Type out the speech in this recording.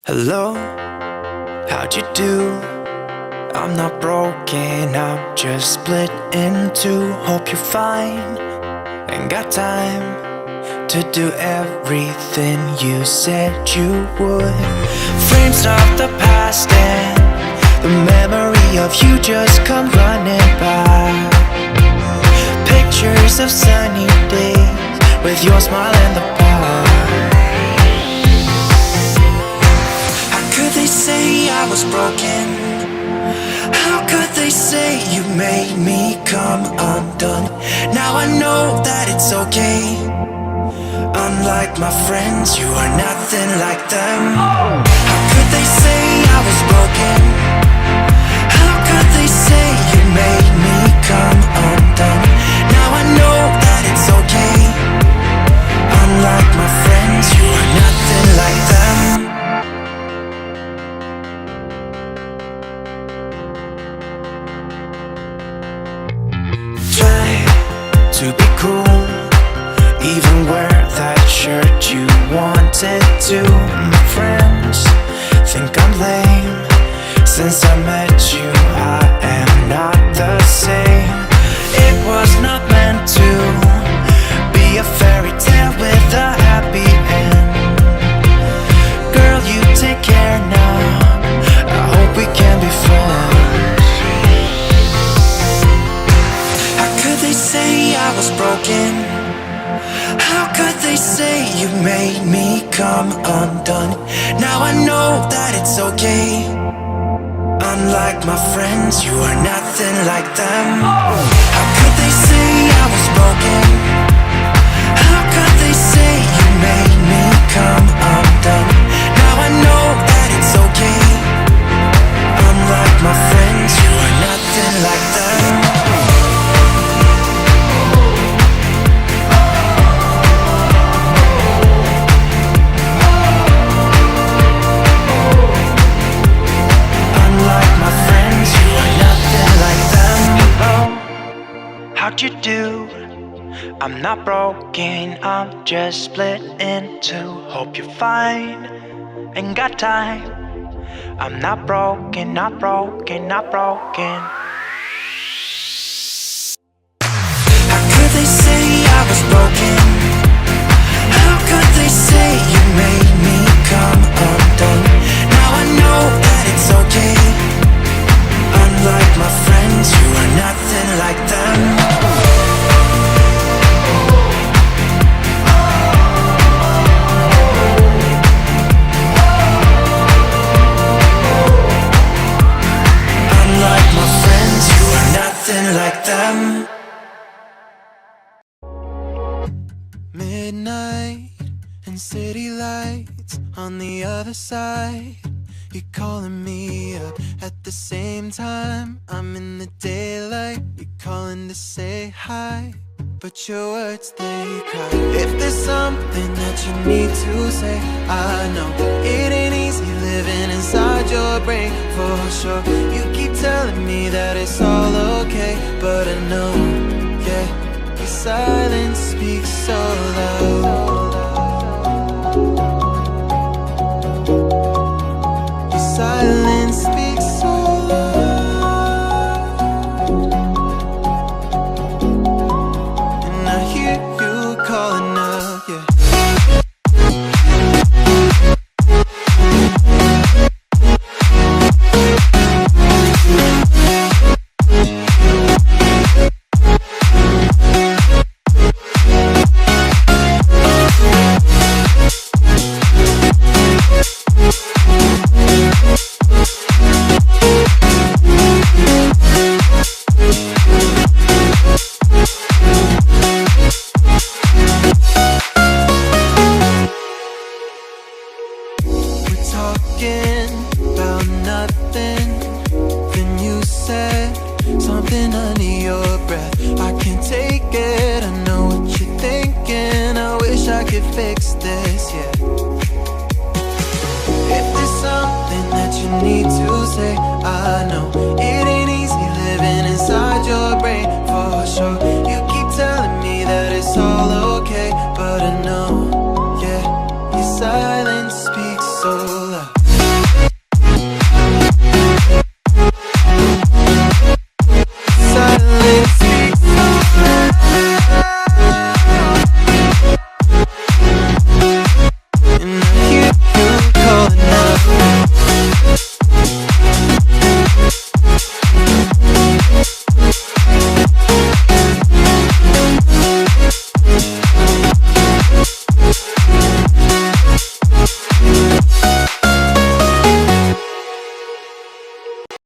Hello, how'd you do? I'm not broken, I'm just split in two. Hope you're fine, ain't got time to do everything you said you would. Frames of the past and the memory of you just come running by. Pictures of sunny days with your smile and the bar. They say I was broken. How could they say you made me come undone? Now I know that it's okay. Unlike my friends, you are nothing like them. How could they say I was broken? How could they say you made me come undone? Now I know that it's okay. Unlike my friends, you are nothing like them. To be cool, even wear that shirt you wanted to. My friends think I'm lame. Since I met you, I am not the same. It was not meant to be a fairy tale with a happy end. Girl, you take care now. I hope we can be friends. They say I was broken. How could they say you made me come undone? Now I know that it's okay. Unlike my friends, you are nothing like them. How could they say I was broken? How could they say you made me come undone? Now I know that it's okay. Unlike my friends, you are nothing like them. How'd you do? I'm not broken, I'm just split in two. Hope you're fine, ain't got time. I'm not broken, not broken, not broken. How could they say I was broken? How could they say you made me come undone? Now I know that it's okay. Unlike my friends, you are nothing like them. Unlike my friends, you are nothing like them. Midnight and city lights on the other side. You're calling me up at the same time. I'm in the daylight. You're calling to say hi, but your words, they cry. If there's something that you need to say, I know it ain't easy living inside your brain, for sure. You keep telling me that it's all okay, but I know, yeah, your silence speaks so loud. Silence speaks so loud, and I hear you calling out, yeah. Need to say, I know